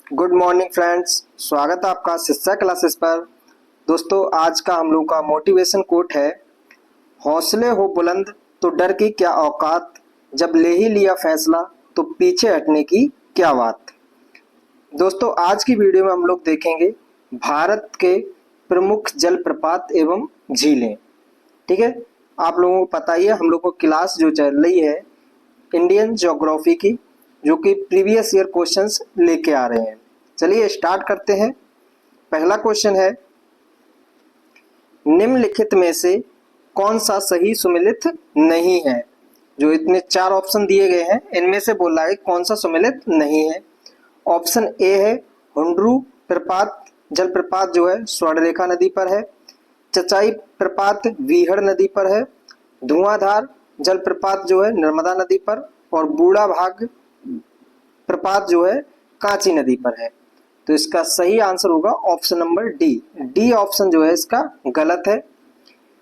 Good morning friends, स्वागत है आपका शिक्षा क्लासेस पर। दोस्तों, आज का हम लोग का मोटिवेशन कोट है, हौसले हो बुलंद तो डर की क्या औकात, जब ले ही लिया फैसला तो पीछे हटने की क्या बात। दोस्तों, आज की वीडियो में हम लोग देखेंगे भारत के प्रमुख जलप्रपात एवं झीलें। ठीक है, आप लोगों को पता ही है, हम लोग को क्लास जो चल रही है इंडियन ज्योग्राफी की, जो कि प्रीवियस ईयर क्वेश्चंस लेके आ रहे हैं। चलिए स्टार्ट करते हैं। पहला क्वेश्चन है, निम्नलिखित में से कौन सा सही सुमेलित नहीं है। जो इतने चार ऑप्शन दिए गए हैं इनमें से बोल रहा है कौन सा सुमेलित नहीं है। ऑप्शन ए है हुंड्रू प्रपात जलप्रपात जो है स्वर्णरेखा नदी पर है। चचाई प्रपात वीहड़ नदी पर है। धुआंधार जलप्रपात जो है नर्मदा नदी पर, और बूढ़ा भाग प्रपात जो है कांची नदी पर है। तो इसका सही आंसर होगा option number D. D option जो है इसका गलत है।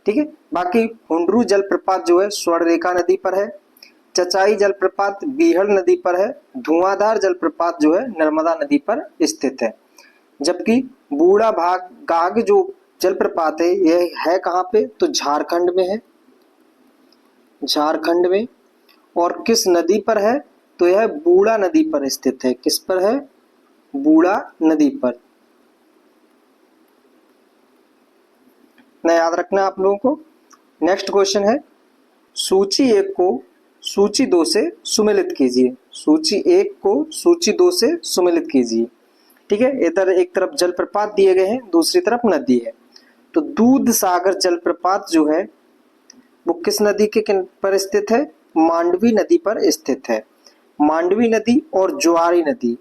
ठीक है, बाकी हुंड्रू जलप्रपात जो है स्वर्णरेखा नदी पर है। चचाई जलप्रपात बीहड़ नदी पर है। धुआंधार जलप्रपात जो है नर्मदा नदी पर स्थित है। जबकि बूढ़ा भाग गाग जो जलप्रपात है यह है कहाँ पे, तो झारखंड में है। झारखंड में। और किस नदी पर है, तो यह बूढ़ा नदी पर स्थित है। किस पर है, बूढ़ा नदी पर। ना याद रखना आप लोगों को। नेक्स्ट क्वेश्चन है, सूची एक को सूची दो से सुमेलित कीजिए। सूची एक को सूची दो से सुमेलित कीजिए। ठीक है, इधर एक तरफ जलप्रपात दिए गए हैं, दूसरी तरफ नदी है। तो दूध सागर जलप्रपात जो है वो किस नदी के पर स्थित है, मांडवी नदी पर स्थित है। मांडवी नदी और ज्वारी नदी,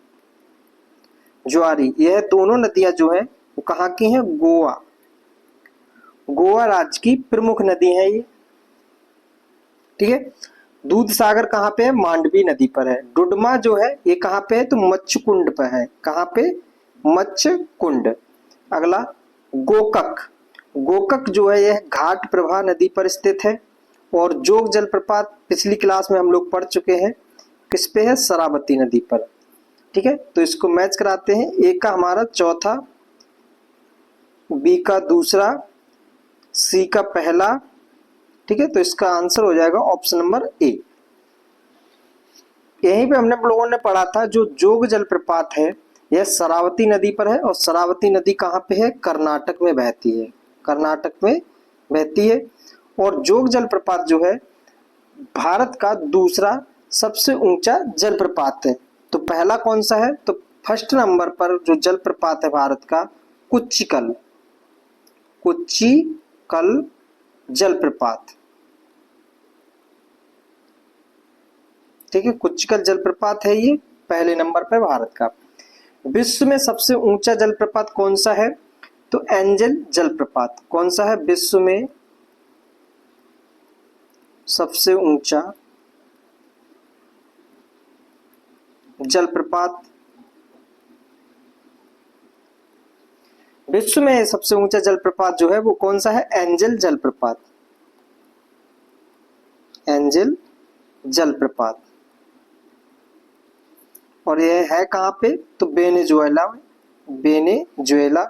ज्वारी, यह दोनों नदियां जो है वो कहाँ की हैं, गोवा। गोवा राज्य की प्रमुख नदी है ये। ठीक है, दूध सागर कहाँ पे है, मांडवी नदी पर है। डुडमा जो है ये कहाँ पे है, तो मच्छकुंड पर है। कहाँ पे, मच्छकुंड। अगला गोकक, गोकक जो है यह घाट प्रभा नदी पर स्थित है। और जोग जलप्रपात पिछली क्लास में हम लोग पढ़ चुके हैं, किस पे है, शरावती नदी पर। ठीक है, तो इसको मैच कराते हैं। ए का हमारा चौथा, बी का दूसरा, सी का पहला। ठीक है, तो इसका आंसर हो जाएगा ऑप्शन नंबर ए। यहीं पे हमने लोगों ने पढ़ा था जो जोग जलप्रपात है यह शरावती नदी पर है। और शरावती नदी कहाँ पे है, कर्नाटक में बहती है। कर्नाटक में बहती है। और जोग जलप्रपात जो है भारत का दूसरा सबसे ऊंचा जलप्रपात है। तो पहला कौन सा है, तो फर्स्ट नंबर पर जो जलप्रपात है भारत का, कुच्चिकल, कुच्चिकल जलप्रपात। ठीक है, कुच्चिकल जलप्रपात है ये पहले नंबर पर भारत का। विश्व में सबसे ऊंचा जलप्रपात कौन सा है, तो एंजल जलप्रपात। कौन सा है विश्व में सबसे ऊंचा जलप्रपात। विश्व में सबसे ऊंचा जलप्रपात जो है वो कौन सा है, एंजल जलप्रपात। एंजल जलप्रपात। और यह है कहां पे, तो वेनेजुएला में। वेनेजुएला।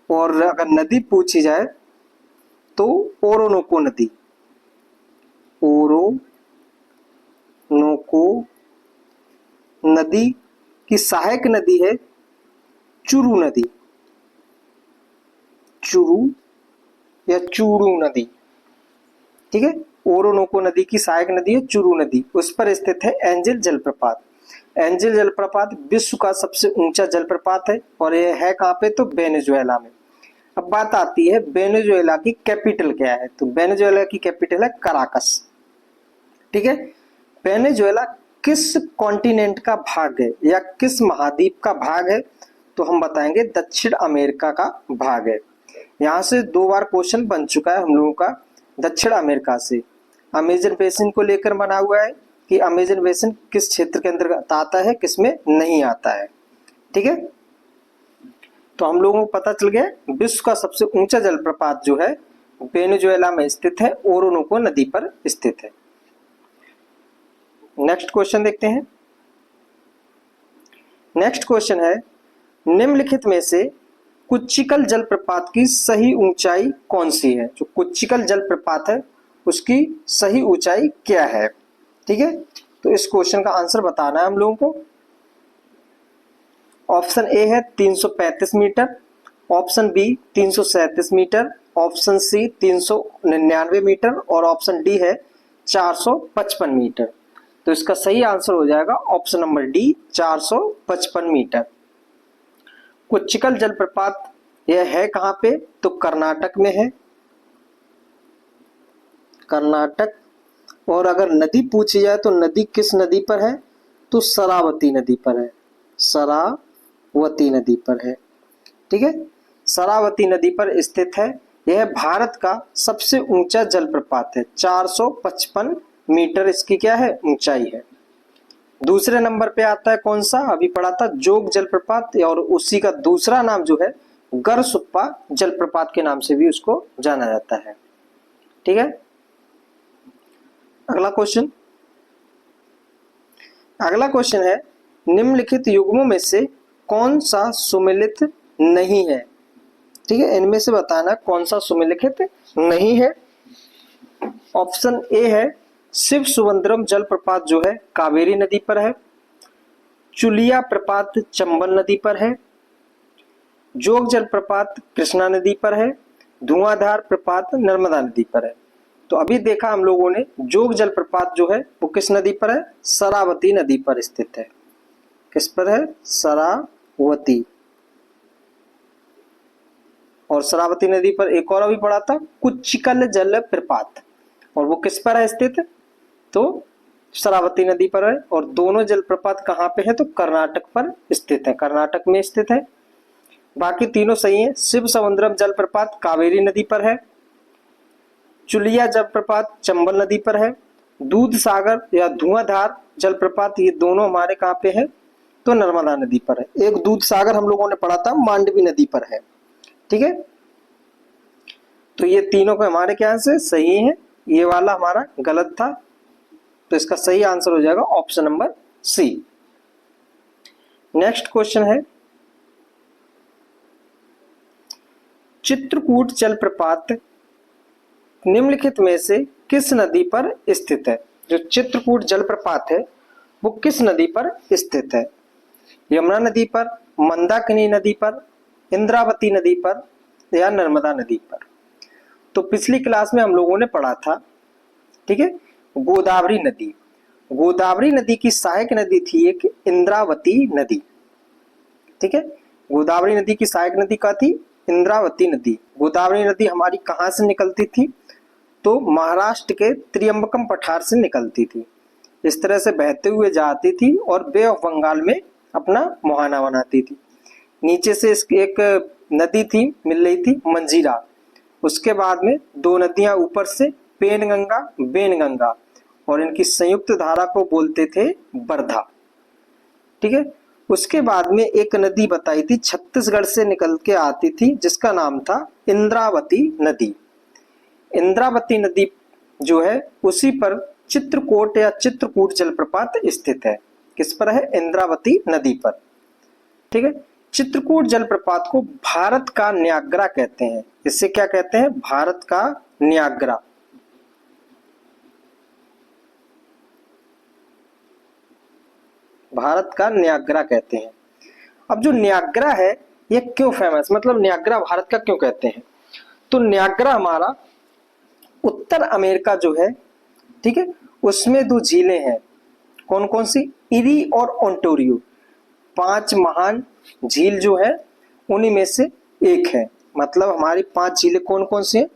और अगर नदी पूछी जाए तो ओरोनोको नदी। ओरोनोको नदी की सहायक नदी है चुरू नदी। चुरू या चूरू नदी। ठीक है, ओरोनोको नदी की सहायक नदी है चुरू नदी, उस पर स्थित है एंजल जलप्रपात। एंजल जलप्रपात विश्व का सबसे ऊंचा जलप्रपात है। और यह है कहाँ पे, तो वेनेजुएला में। अब बात आती है वेनेजुएला की कैपिटल क्या है, तो वेनेजुएला की कैपिटल है कराकस। ठीक है, वेनेजुएला किस कॉन्टिनेंट का भाग है या किस महाद्वीप का भाग है, तो हम बताएंगे दक्षिण अमेरिका का भाग है। यहाँ से दो बार क्वेश्चन बन चुका है हम लोगों का दक्षिण अमेरिका से। अमेजन बेसिन को लेकर बना हुआ है कि अमेजन बेसिन किस क्षेत्र के अंतर्गत आता है, किसमें नहीं आता है। ठीक है, तो हम लोगों को पता चल गया विश्व का सबसे ऊंचा जलप्रपात जो है वेनेजुएला में स्थित है, ओरोनोको नदी पर स्थित है। नेक्स्ट क्वेश्चन देखते हैं। नेक्स्ट क्वेश्चन है, निम्नलिखित में से कुच्चिकल जलप्रपात की सही ऊंचाई कौन सी है? जो कुच्चिकल जलप्रपात है उसकी सही ऊंचाई क्या है? ठीक है, तो इस क्वेश्चन का आंसर बताना है हम लोगों को। ऑप्शन ए है 335 metre, option B 337 metre, option C 399 metre और ऑप्शन डी है 455 मीटर। तो इसका सही आंसर हो जाएगा option number D, 455 metre. Kunchikal जलप्रपात यह है कहां पे? तो कर्नाटक में है, कर्नाटक। और अगर नदी पूछी जाए तो नदी किस नदी पर है? तो शरावती नदी पर है, शरावती नदी पर है। ठीक है, शरावती नदी पर स्थित है। यह भारत का सबसे ऊंचा जलप्रपात है, 455 मीटर इसकी क्या है? ऊंचाई है। दूसरे नंबर पे आता है कौन सा? अभी पढ़ा था जोग जलप्रपात, और उसी का दूसरा नाम जो है गरसुप्पा जलप्रपात के नाम से भी उसको जाना जाता है। ठीक है, अगला क्वेश्चन। अगला क्वेश्चन है, निम्नलिखित युग्मों में से कौन सा सुमेलित नहीं है? ठीक है, इनमें से बताना कौन सा सुमेलित नहीं है। ऑप्शन ए है शिव सुवंद्रम जलप्रपात जो है कावेरी नदी पर है, चुलिया प्रपात चंबल नदी पर है, जोग जलप्रपात कृष्णा नदी पर है, धुआंधार प्रपात नर्मदा नदी पर है। तो अभी देखा हम लोगों ने जोग जलप्रपात जो है वो किस नदी पर है? शरावती नदी पर स्थित है। किस पर है? शरावती। और शरावती नदी पर एक और अभी पढ़ा था कुच्चिकल जलप्रपात, और वो किस पर है स्थित? तो शरावती नदी पर है। और दोनों जलप्रपात कहाँ पे है? तो कर्नाटक पर स्थित है, कर्नाटक में स्थित है। बाकी तीनों सही है। शिव समुद्रम जलप्रपात कावेरी नदी पर है, चुलिया जलप्रपात चंबल नदी पर है, दूध सागर या धुआंधार जलप्रपात ये दोनों हमारे कहाँ पे है? तो नर्मदा नदी पर है। एक दूध सागर हम लोगों ने पढ़ा था मांडवी नदी पर है। ठीक है, तो ये तीनों को हमारे क्या से सही है, ये वाला हमारा गलत था। तो इसका सही आंसर हो जाएगा option number C. Next question है, चित्रकूट जलप्रपात निम्नलिखित में से किस नदी पर स्थित है? जो चित्रकूट जलप्रपात है वो किस नदी पर स्थित है? यमुना नदी पर, मंदाकिनी नदी पर, इंद्रावती नदी पर या नर्मदा नदी पर? तो पिछली क्लास में हम लोगों ने पढ़ा था, ठीक है, गोदावरी नदी। गोदावरी नदी की सहायक नदी थी एक इंद्रावती नदी। ठीक है, गोदावरी नदी की सहायक नदी क्या थी? इंद्रावती नदी। गोदावरी नदी हमारी कहाँ से निकलती थी? तो महाराष्ट्र के त्रियंबकम पठार से निकलती थी। इस तरह से बहते हुए जाती थी और बे ऑफ बंगाल में अपना मुहाना बनाती थी। नीचे से एक नदी थी मिल रही थी मंजीरा, उसके बाद में दो नदियां ऊपर से पेनगंगा बेनगंगा, और इनकी संयुक्त धारा को बोलते थे बरधा। ठीक है, उसके बाद में एक नदी बताई थी छत्तीसगढ़ से निकल के आती थी जिसका नाम था इंद्रावती नदी। इंद्रावती नदी जो है उसी पर चित्रकोट या चित्रकूट जलप्रपात स्थित है। किस पर है? इंद्रावती नदी पर। ठीक है, चित्रकूट जलप्रपात को भारत का न्याग्रा कहते हैं। इससे क्या कहते हैं? भारत का न्याग्रा। भारत का न्याग्रा कहते हैं। अब जो न्याग्रा है ये क्यों फेमस, मतलब न्याग्रा भारत का क्यों कहते हैं? तो न्याग्रा हमारा उत्तर अमेरिका जो है, ठीक है, उसमें दो झीलें हैं। कौन कौन सी? इरी और ओंटारियो। 5 महान झील जो है उन्हीं में से एक है। मतलब हमारी 5 झीलें कौन कौन सी हैं?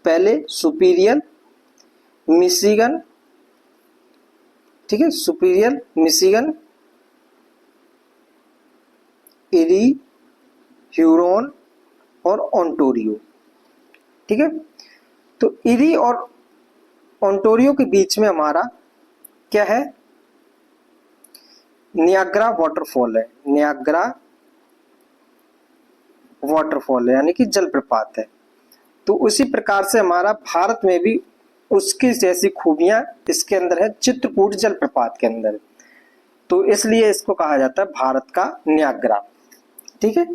पहले सुपीरियर, मिशिगन, ठीक है, सुपीरियर, मिशिगन, इरी, ह्यूरोन और ओंटारियो। ठीक है, तो इरी और ओंटारियो के बीच में हमारा क्या है? नियाग्रा वाटरफॉल है। नियाग्रा वाटरफॉल है यानी कि जलप्रपात है। तो उसी प्रकार से हमारा भारत में भी उसकी जैसी खूबियां इसके अंदर है चित्रकूट जलप्रपात के अंदर, तो इसलिए इसको कहा जाता है भारत का न्याग्रा। ठीक है,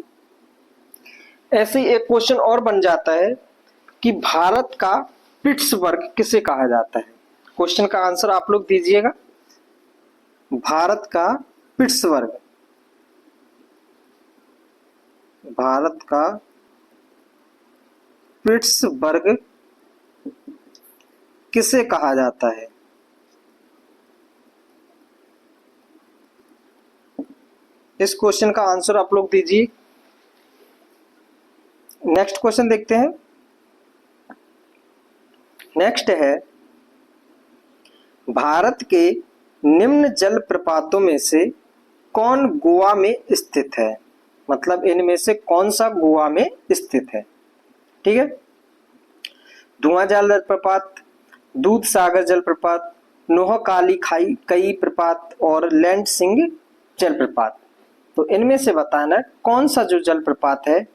ऐसे ही एक क्वेश्चन और बन जाता है कि भारत का पिट्सबर्ग किसे कहा जाता है। क्वेश्चन का आंसर आप लोग दीजिएगा। भारत का पिट्सबर्ग, भारत का पिट्सबर्ग किसे कहा जाता है। इस क्वेश्चन का आंसर आप लोग दीजिए। नेक्स्ट क्वेश्चन देखते हैं। नेक्स्ट है, भारत के निम्न जलप्रपातों में से कौन गोवा में स्थित है, मतलब इनमें से कौन सा गोवा में स्थित है। ठीक है, धुआंधार जलप्रपात, दूध सागर जलप्रपात, नोहकाली खाई कई प्रपात और लैंड सिंह जलप्रपात। तो इनमें से बताना कौन सा जो जलप्रपात है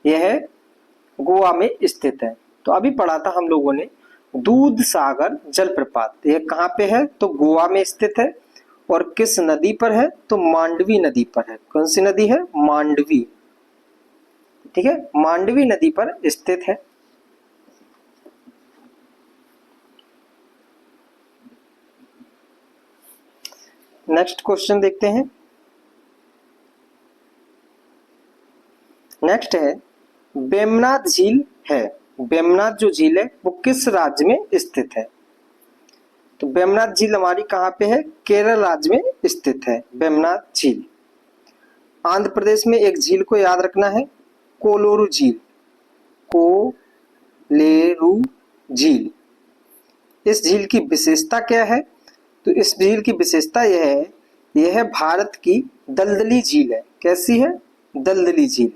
यह गोवा में स्थित है। तो अभी पढ़ा था हम लोगों ने दूध सागर जलप्रपात, यह कहाँ पे है तो गोवा में स्थित है। और किस नदी पर है तो मांडवी नदी पर है। कौन सी नदी है, मांडवी। ठीक है, मांडवी नदी पर स्थित है। नेक्स्ट क्वेश्चन देखते हैं। नेक्स्ट है, वेमनाथ झील है, वेमनाथ जो झील है वो किस राज्य में स्थित है। तो वेमनाथ झील हमारी कहाँ पे है, केरल राज्य में स्थित है वेमनाथ झील। आंध्र प्रदेश में एक झील को याद रखना है, कोलोरू झील, कोलेरू झील। इस झील की विशेषता क्या है, तो इस झील की विशेषता यह है, यह भारत की दलदली झील है। कैसी है, दलदली झील।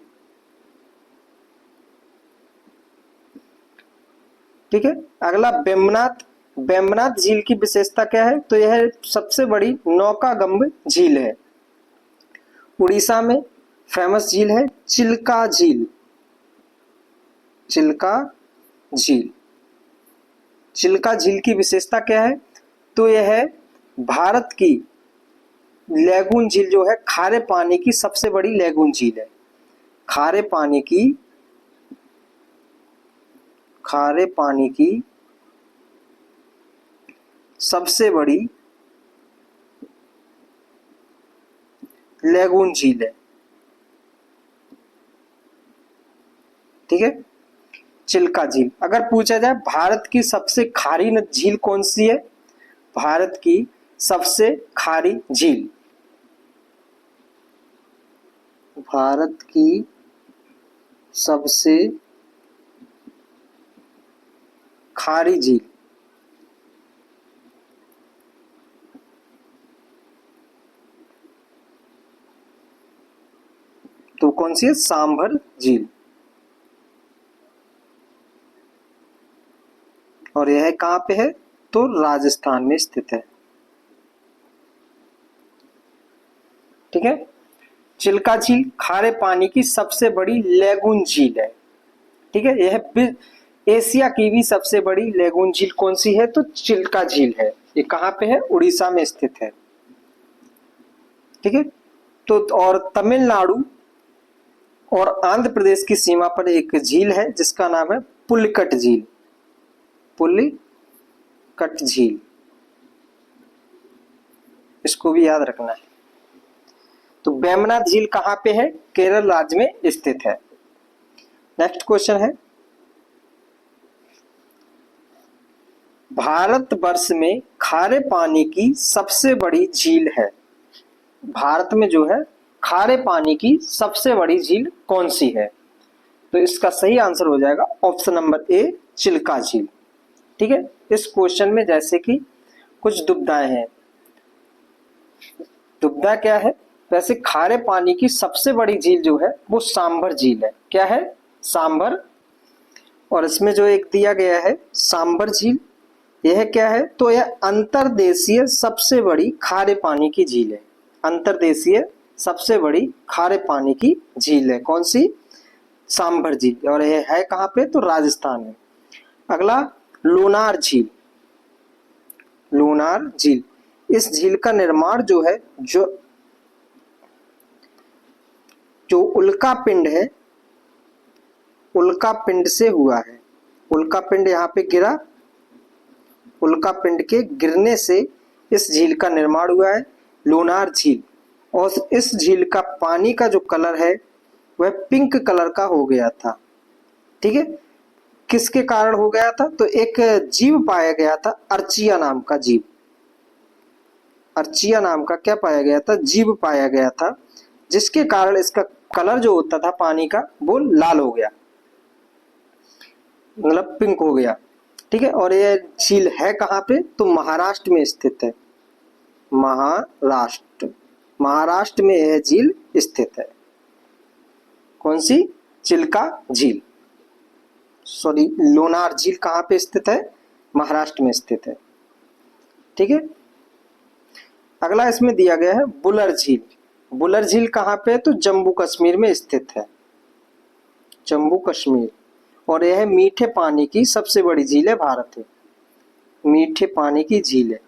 ठीक है, अगला वेमनाथ, वेमनाथ झील की विशेषता क्या है, तो यह सबसे बड़ी नौकागम्य झील है। उड़ीसा में फेमस झील है चिल्का झील, चिल्का झील। चिल्का झील की विशेषता क्या है, तो यह भारत की लैगून झील जो है, खारे पानी की सबसे बड़ी लैगून झील है। खारे पानी की सबसे बड़ी लैगून झील है। ठीक है, चिल्का झील। अगर पूछा जाए भारत की सबसे खारी झील कौन सी है, भारत की सबसे खारी झील, भारत की सबसे खारी झील, तो कौन सी है, सांभर झील। और यह कहां पे है, तो राजस्थान में स्थित है। ठीक है, चिल्का झील खारे पानी की सबसे बड़ी लैगून झील है। ठीक है, यह एशिया की भी सबसे बड़ी लैगून झील कौन सी है, तो चिल्का झील है। ये कहां पे है, उड़ीसा में स्थित है। ठीक है, तो और तमिलनाडु और आंध्र प्रदेश की सीमा पर एक झील है जिसका नाम है पुलिकट झील, पुलिकट झील। इसको भी याद रखना है। तो वेमनाथ झील कहां पे है, केरल राज्य में स्थित है। नेक्स्ट क्वेश्चन है, भारतवर्ष में खारे पानी की सबसे बड़ी झील है, भारत में जो है खारे पानी की सबसे बड़ी झील कौन सी है। तो इसका सही आंसर हो जाएगा ऑप्शन नंबर ए, चिल्का झील। ठीक है, इस क्वेश्चन में जैसे कि कुछ दुविधाएं हैं। दुविधा क्या है, वैसे खारे पानी की सबसे बड़ी झील जो है वो सांभर झील है। क्या है, सांभर। और इसमें जो एक दिया गया है सांभर झील, यह क्या है, तो यह अंतर्देशीय सबसे बड़ी खारे पानी की झील है। अंतर्देशीय सबसे बड़ी खारे पानी की झील है कौन सी, सांभर झील। और यह है कहाँ पे, तो राजस्थान में। अगला लोनार झील, लूनार झील। इस झील का निर्माण जो है, जो उल्का पिंड है, उल्का पिंड से हुआ है। उल्का पिंड यहाँ पे गिरा, उल्का पिंड के गिरने से इस झील का निर्माण हुआ है, लूनार झील। और इस झील का पानी का जो कलर है वह पिंक कलर का हो गया था। ठीक है, किसके कारण हो गया था? तो एक जीव पाया गया था, अर्चिया नाम का जीव। अर्चिया नाम का क्या पाया गया था? जीव पाया गया था, जिसके कारण इसका कलर जो होता था पानी का वो लाल हो गया, मतलब पिंक हो गया। ठीक है, और यह झील है कहाँ पे? तो महाराष्ट्र में स्थित है। महाराष्ट्र, महाराष्ट्र में यह झील स्थित है। कौन सी? चिल्का झील, सॉरी लोनार झील कहाँ पे स्थित है? महाराष्ट्र में स्थित है। ठीक है, अगला इसमें दिया गया है बुलर झील। बुलर झील कहाँ पे है? तो जम्मू कश्मीर में स्थित है, जम्मू कश्मीर। और यह मीठे पानी की सबसे बड़ी झील है भारत में, मीठे पानी की झील है,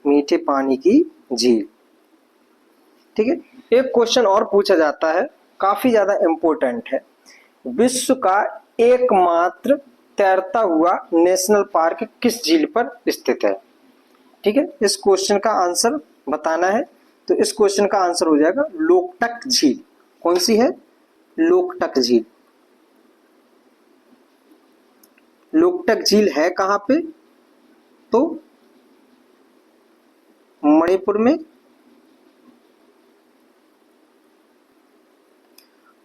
मीठे पानी की झील। ठीक है, एक क्वेश्चन और पूछा जाता है, काफी ज्यादा इंपॉर्टेंट है। विश्व का एकमात्र तैरता हुआ नेशनल पार्क किस झील पर स्थित है? ठीक है, इस क्वेश्चन का आंसर बताना है। तो इस क्वेश्चन का आंसर हो जाएगा लोकटक झील। कौन सी है? लोकटक झील। लोकटक झील है कहां पे? तो मणिपुर में।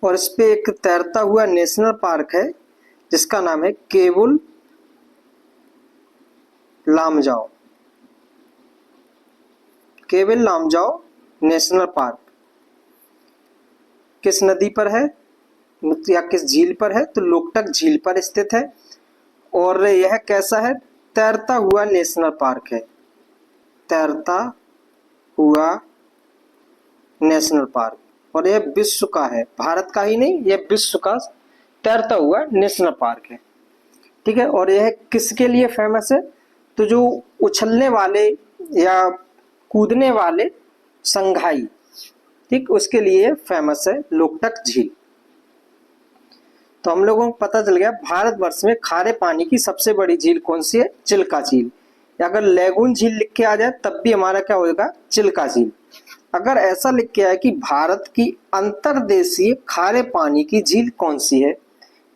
और इस पे एक तैरता हुआ नेशनल पार्क है जिसका नाम है केवुल लामजाओ, केवल लामजाओ नेशनल पार्क। किस नदी पर है या किस झील पर है? तो लोकटक झील पर स्थित है। और यह कैसा है? तैरता हुआ नेशनल पार्क है, तैरता हुआ नेशनल पार्क। और यह विश्व का है, भारत का ही नहीं, यह विश्व का तैरता हुआ नेशनल पार्क है। ठीक है, और यह किसके लिए फेमस है? तो जो उछलने वाले या कूदने वाले संघाई, ठीक, उसके लिए फेमस है लोकटक झील। तो हम लोगों को पता चल गया भारतवर्ष में खारे पानी की सबसे बड़ी झील कौन सी है? चिल्का झील। अगर लेगून झील लिख के आ जाए तब भी हमारा क्या होगा? चिल्का झील। अगर ऐसा लिख के आए कि भारत की अंतर्देशीय खारे पानी की झील कौन सी है,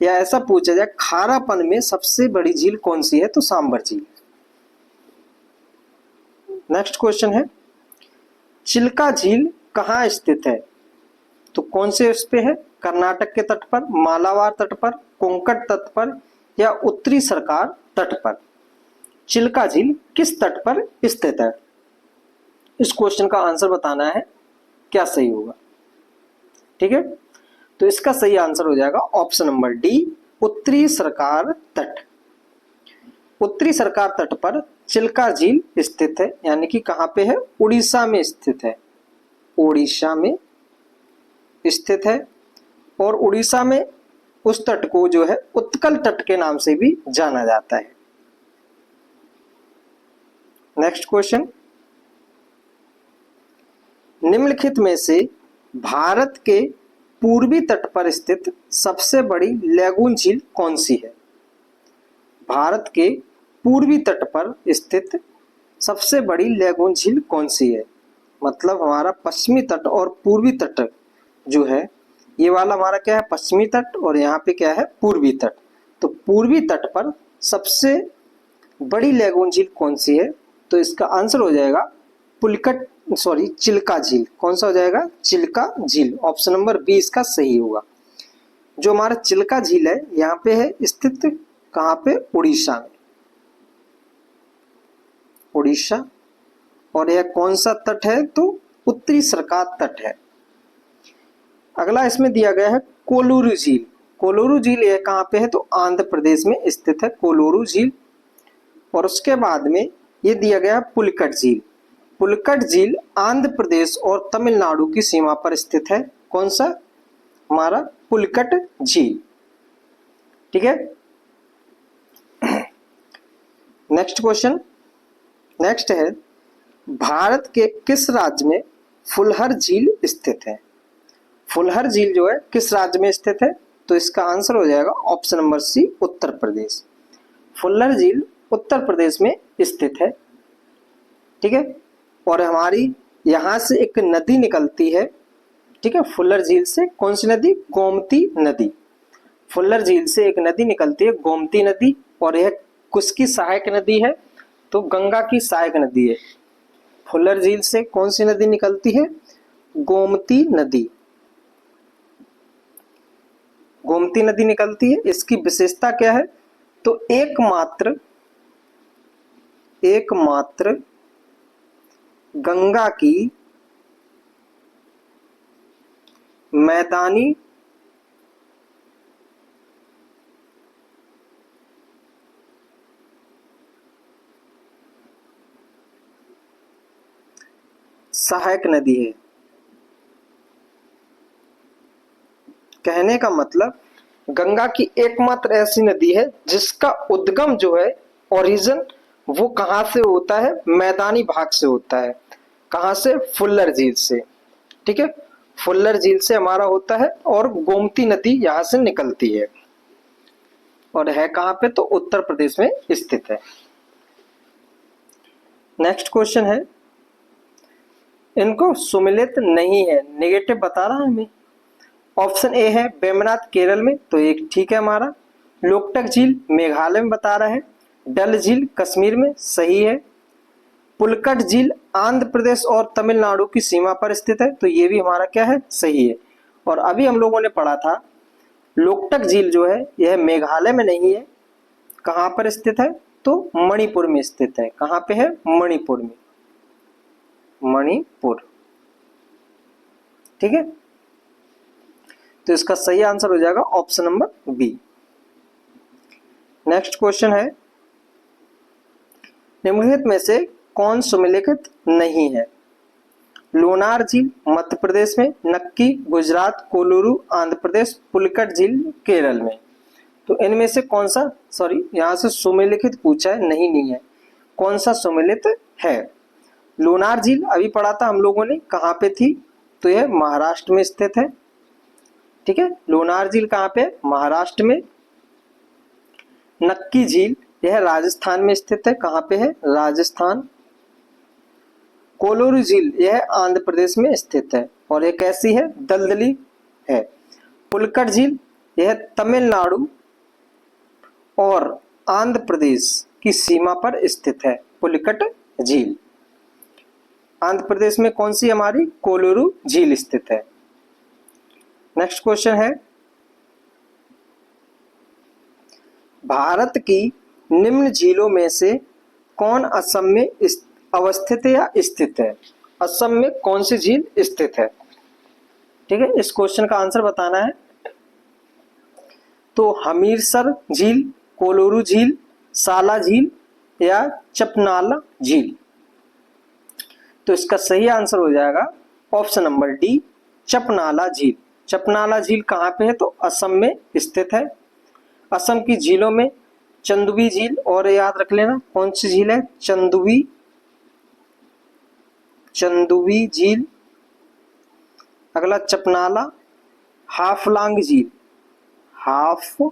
या ऐसा पूछा जाए खारापन में सबसे बड़ी झील कौन सी है, तो सांबर झील। नेक्स्ट क्वेश्चन है, चिल्का झील कहाँ स्थित है? तो कौन से उस पे है? कर्नाटक के तट पर, मालाबार तट पर, कोंकण तट पर, या उत्तरी सरकार तट पर? चिल्का झील किस तट पर स्थित है? इस क्वेश्चन का आंसर बताना है, क्या सही होगा। ठीक है, तो इसका सही आंसर हो जाएगा ऑप्शन नंबर डी, उत्तरी सरकार तट। उत्तरी सरकार तट पर चिल्का झील स्थित है, यानी कि कहां पे है? उड़ीसा में स्थित है, उड़ीसा में स्थित है। और उड़ीसा में उस तट को जो है उत्कल तट के नाम से भी जाना जाता है। नेक्स्ट क्वेश्चन, निम्नलिखित में से भारत के पूर्वी तट पर स्थित सबसे बड़ी लैगून झील कौन सी है? भारत के पूर्वी तट पर स्थित सबसे बड़ी लैगून झील कौन सी है? मतलब हमारा पश्चिमी तट और पूर्वी तट जो है, ये वाला हमारा क्या है? पश्चिमी तट, और यहाँ पे क्या है? पूर्वी तट। तो पूर्वी तट पर सबसे बड़ी लैगून झील कौन सी है? तो इसका आंसर हो जाएगा चिल्का झील। कौन सा हो जाएगा? चिल्का झील। ऑप्शन नंबर बी इसका सही होगा। जो हमारा चिल्का झील है यहाँ पे है स्थित, कहाँ पे? उड़ीसा में, उड़ीसा। और यह कौन सा तट है? तो उत्तरी सरकार तट है। अगला इसमें दिया गया है कोलूरू झील। कोलूरू झील यह कहाँ पे है? तो आंध्र प्रदेश में स्थित है कोलूरू झील। और उसके बाद में ये दिया गया पुलिकट झील। पुलिकट झील आंध्र प्रदेश और तमिलनाडु की सीमा पर स्थित है। कौन सा? हमारा पुलिकट झील। ठीक है, नेक्स्ट क्वेश्चन, नेक्स्ट है भारत के किस राज्य में फुलहर झील स्थित है? फुलहर झील जो है किस राज्य में स्थित है? तो इसका आंसर हो जाएगा ऑप्शन नंबर सी, उत्तर प्रदेश। फुलहर झील उत्तर प्रदेश में स्थित है। ठीक है, और हमारी यहाँ से एक नदी निकलती है। ठीक है, फुलहर झील से कौन सी नदी? गोमती नदी। फुलहर झील से एक नदी निकलती है, गोमती नदी, और यह किसकी सहायक नदी है? तो गंगा की सहायक नदी है। फुलहर झील से कौन सी नदी निकलती है? गोमती नदी। गोमती नदी निकलती है। इसकी विशेषता क्या है? तो एकमात्र गंगा की मैदानी सहायक नदी है। कहने का मतलब गंगा की एकमात्र ऐसी नदी है जिसका उद्गम जो है, ओरिजिन, वो कहां से होता है? मैदानी भाग से होता है। कहां से? फुलहर झील से। ठीक है, फुलहर झील से हमारा होता है और गोमती नदी यहां से निकलती है, और है कहां पे? तो उत्तर प्रदेश में स्थित है। नेक्स्ट क्वेश्चन है, इनको सुमिलित नहीं है, नेगेटिव बता रहा है हमें। ऑप्शन ए है वेम्बनाथ केरल में, तो एक ठीक है हमारा। लोकटक झील मेघालय में बता रहा है। डल झील कश्मीर में, सही है। पुलकट झील आंध्र प्रदेश और तमिलनाडु की सीमा पर स्थित है, तो ये भी हमारा क्या है? सही है। और अभी हम लोगों ने पढ़ा था लोकटक झील जो है यह मेघालय में नहीं है। कहां पर स्थित है? तो मणिपुर में स्थित है। कहां पे है? मणिपुर में। मणिपुर। ठीक है, तो इसका सही आंसर हो जाएगा option number B. Next question है, निम्नलिखित में से कौन सुमेलित नहीं है? लोनार झील मध्य प्रदेश में, नक्की गुजरात, कोलूरू आंध्र प्रदेश, पुलकट झील केरल में। तो इनमें से कौन सा, सॉरी यहां से सुमेलित पूछा है, नहीं है, कौन सा सुमेलित है? लोनार झील अभी पढ़ा था हम लोगों ने, कहां पे थी? तो यह महाराष्ट्र में स्थित है। ठीक है, लोनार झील कहां पे? महाराष्ट्र में। नक्की झील यह राजस्थान में स्थित है। कहां पे है? राजस्थान। कोलोरू झील यह आंध्र प्रदेश में स्थित है, और यह कैसी है? दलदली है। पुलकट झील यह तमिलनाडु और आंध्र प्रदेश की सीमा पर स्थित है। पुलकट झील आंध्र प्रदेश में कौन सी हमारी? कोलोरू झील स्थित है। नेक्स्ट क्वेश्चन है, भारत की निम्न झीलों में से कौन असम में अवस्थित है या स्थित है? असम में कौन सी झील स्थित है? ठीक है, इस क्वेश्चन का आंसर बताना है। तो हमीरसर झील, कोलोरू झील, साला झील या चपनाला झील। तो इसका सही आंसर हो जाएगा ऑप्शन नंबर डी, चपनाला झील। चपनाला झील कहां पे है? तो असम में स्थित है। असम की झीलों में चंदुवी झील, और याद रख लेना कौन सी झील है? चंदुवी झील। अगला चपनाला, हाफलांग झील, हाफलांग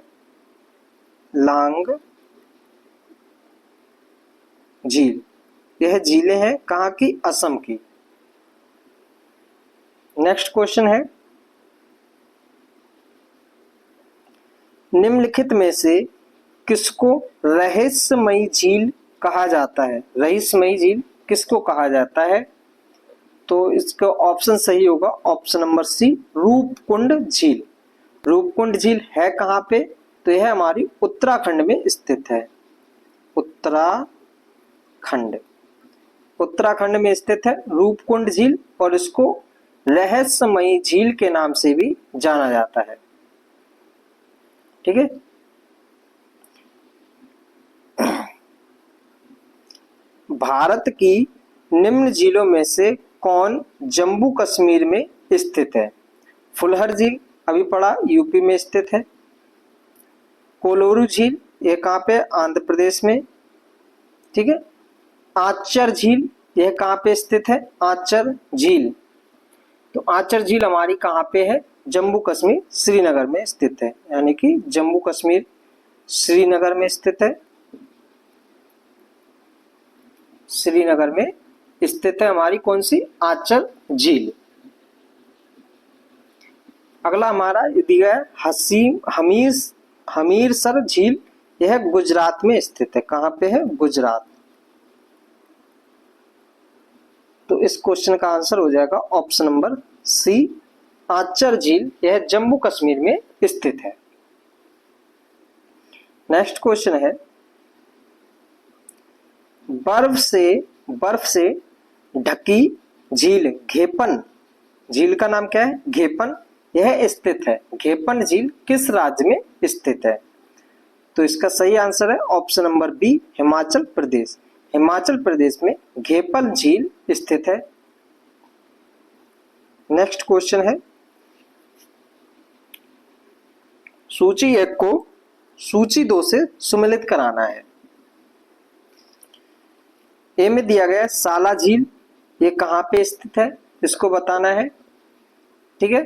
झील। यह झीलें हैं कहां की? असम की। नेक्स्ट क्वेश्चन है, निम्नलिखित में से किसको रहस्यमयी झील कहा जाता है? रहस्यमयी झील किसको कहा जाता है? तो इसका ऑप्शन सही होगा ऑप्शन नंबर सी, रूपकुंड झील। रूपकुंड झील है कहां पे? तो यह हमारी उत्तराखंड में स्थित है। उत्तराखंड में स्थित है रूपकुंड झील, और इसको रहस्यमयी झील के नाम से भी जाना जाता है। ठीक है, भारत की निम्न झीलों में से कौन जम्मू कश्मीर में स्थित है? फुलहर झील अभी पढ़ा, यूपी में स्थित है। कोलोरू झील ये कहां पे? आंध्र प्रदेश में। ठीक है। आचर झील यह कहाँ पे स्थित है? आचर झील, तो आचर झील हमारी कहाँ पे है? जम्मू कश्मीर श्रीनगर में स्थित है, यानी कि जम्मू कश्मीर श्रीनगर में स्थित है। श्रीनगर में स्थित है हमारी कौन सी? आचर झील। अगला हमारा दिया है हमीरसर झील, यह गुजरात में स्थित है। कहाँ पे है? गुजरात। तो इस क्वेश्चन का आंसर हो जाएगा ऑप्शन नंबर सी, आचर झील, यह जम्मू कश्मीर में स्थित है। नेक्स्ट क्वेश्चन है, बर्फ से ढकी झील घेपन, झील का नाम क्या है? घेपन, यह स्थित है। घेपन झील किस राज्य में स्थित है? तो इसका सही आंसर है option number B, Himachal Pradesh. Himachal Pradesh में घेपन झील स्थित है। नेक्स्ट क्वेश्चन है, सूची 1 को सूची 2 से सुमेलित कराना है। ए में दिया गया साला झील, ये कहां पे स्थित है इसको बताना है। ठीक है।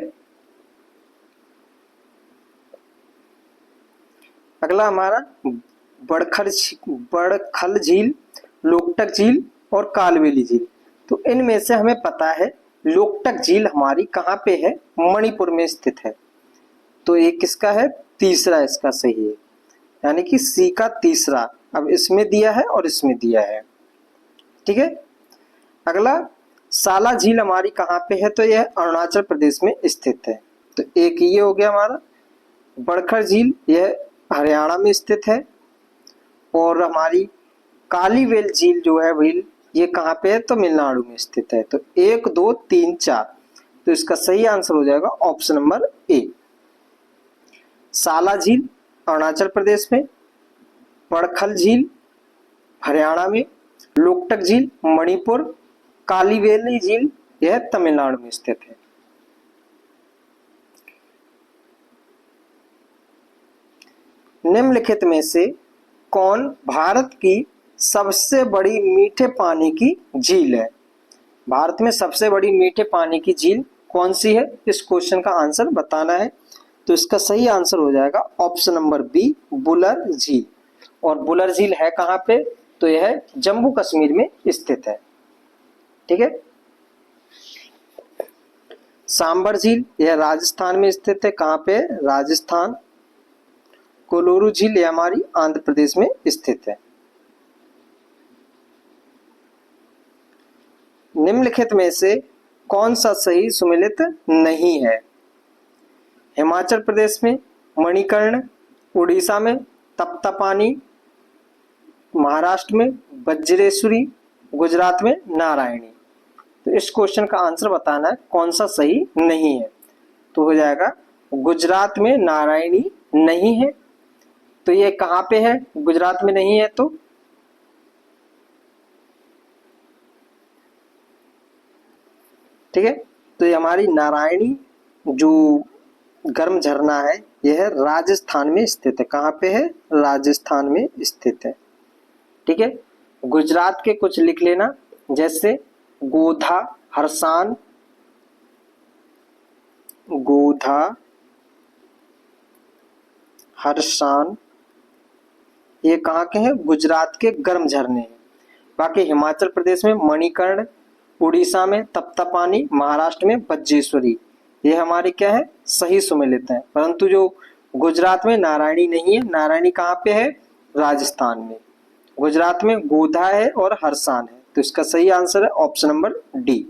अगला हमारा बड़खल झील, लोकटक झील और कालबेली झील। तो इनमें से हमें पता है लोकटक झील हमारी कहां पे है? मणिपुर में स्थित है। तो ये किसका है? तीसरा इसका सही है, यानी कि सी का तीसरा। अब इसमें दिया है और इसमें दिया है। ठीक है। अगला साला झील हमारी कहां पे है? तो यह अरुणाचल प्रदेश में स्थित है। तो एक ये हो गया हमारा। बड़खल झील यह हरियाणा में स्थित है। और हमारी कालीवेल झील जो है व्हील, ये कहां पे है? तो तमिलनाडु में स्थित है। तो 1 2 3 4, तो इसका सही आंसर हो जाएगा ऑप्शन नंबर ए। साला झील अरुणाचल प्रदेश में, बड़खल झील हरियाणा में, लोकटक झील मणिपुर, कालीवेली झील यह तमिलनाडु में स्थित है। निम्नलिखित में से कौन भारत की सबसे बड़ी मीठे पानी की झील है? भारत में सबसे बड़ी मीठे पानी की झील कौन सी है? इस क्वेश्चन का आंसर बताना है। तो इसका सही आंसर हो जाएगा ऑप्शन नंबर बी, बुलर झील। और बुलर झील है कहां पे? तो यह जम्मू कश्मीर में स्थित है। ठीक है। सांबर झील यह राजस्थान में स्थित है। कहां पे? राजस्थान। कोलोरू झील यह हमारी आंध्र प्रदेश में स्थित है। निम्नलिखित में से कौन सा सही सुमेलित नहीं है? हिमाचल प्रदेश में मणिकर्ण, उड़ीसा में तप्तपानी, महाराष्ट्र में वज्रेश्वरी, गुजरात में नारायणी। तो इस क्वेश्चन का आंसर बताना है कौन सा सही नहीं है। तो हो जाएगा गुजरात में नारायणी नहीं है। तो ये कहां पे है? गुजरात में नहीं है। तो ठीक है। तो ये हमारी नारायणी जो गर्म झरना है यह राजस्थान में स्थित है। कहां पे है? राजस्थान में स्थित है। ठीक है। गुजरात के कुछ लिख लेना, जैसे गोधा, हरसान, गोधा, हरसान, ये कहाँ के हैं? गुजरात के गर्म झरने हैं। बाकी हिमाचल प्रदेश में मणिकर्ण, उड़ीसा में तप्तपानी, महाराष्ट्र में वज्रेश्वरी, ये हमारे क्या है? सही सुमेलित है। परंतु जो गुजरात में नारायणी नहीं है। नारायणी कहाँ पे है? राजस्थान में। गुजरात में गोधा है और हरसान है। तो इसका सही आंसर है ऑप्शन नंबर डी।